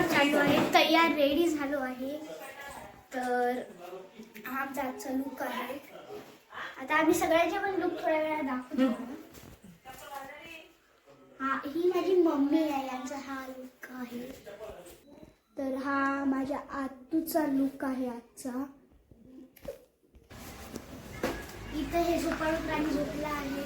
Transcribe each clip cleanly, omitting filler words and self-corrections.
चालू आहे, तयार रेडी झालो आहे. तर हा आमचा आजचा लुक आहे. आता आम्ही सगळ्यांचे पण लुक थोड्या वेळा दाखवतो. हा, ही माझी मम्मी आहे, यांचा हा लुक आहे. तर हा माझ्या आतूचा लुक आहे आजचा. इथे हे झोपाळू प्राणी झोपला आहे.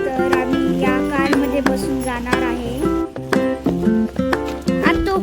तर आम्ही या कारमध्ये बसून जाणार आहे. आतू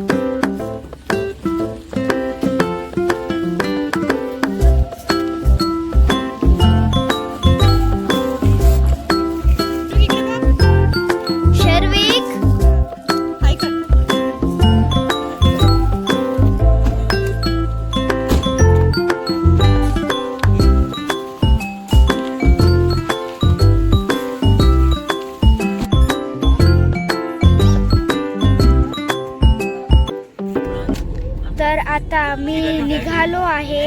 तर आता मी निघालो आहे.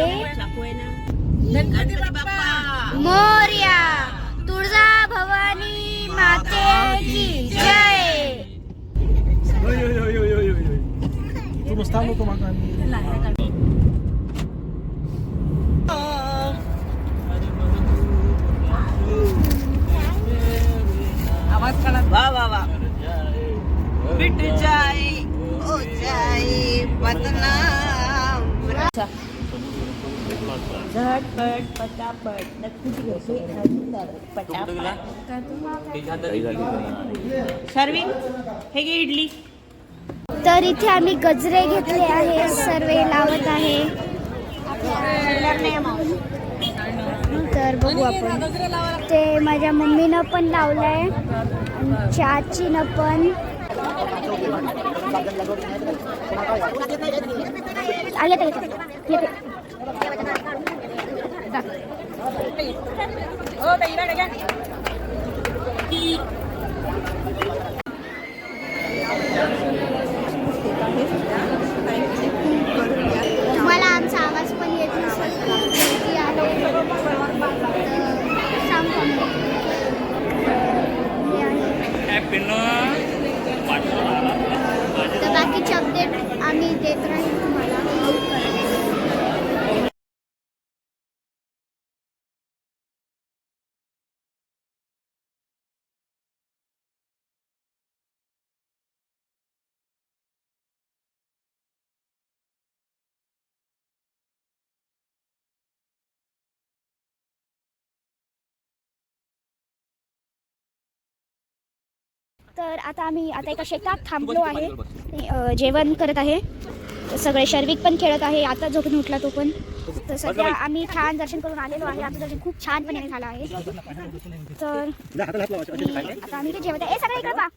मोरया तुळजा भवानी माते की जय. आवाज काढा. वा वा वा. बिट जाई ओ जाई बदनाम. झटपट पटापट नक्की घ्यायचे पटापट. सर्विंग हे घे इडली. तर इथे आम्ही गजरे घेतले आहे, सर्व लावत आहे. तर बघू आपण. ते माझ्या मम्मीनं पण लावलंय, चाचीनं पण. आले तुम्हाला आमचा आवाज पण येत नसेल. तर बाकीचे अपडेट आम्ही देत राहील तुम्हाला. तर आता आम्ही एका शेतात थांबलो आहे. जेवण करत आहे. सगळे शर्विक पण खेळत आहे. आता झोपून उठला तो पण. तर सध्या आम्ही छान दर्शन करून आलेलो आहे. आमचं दर्शन खूप छानपणे झालं आहे. तर आता आम्ही जेवत आहे. सगळे इकडे पहा.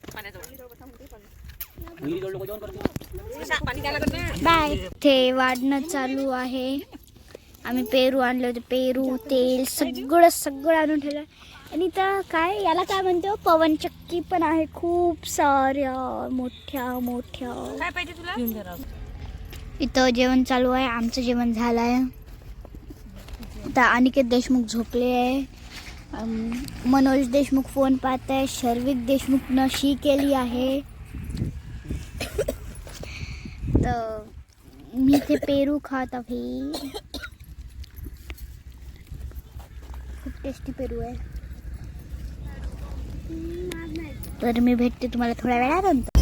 बाय. ते वाढणं चालू आहे. आम्ही पेरू आणले होते. पेरू तेल सगळं आणून ठेवलं. आणि तर काय याला काय म्हणतो, पवनचक्की पण आहे खूप साऱ्या मोठ्या मोठ्या. काय पाहिजे तुला? इथं जेवण चालू आहे. आमचं जेवण झालं आहे. आता अनिकेत देशमुख झोपले आहे. मनोज देशमुख फोन पाहत आहे. शर्विक देशमुखनं शी केली आहे. तर मी ते पेरू खात आहे. खूप टेस्टी पेरू आहे. तर मी भेटते तुम्हाला थोड्या वेळानंतर.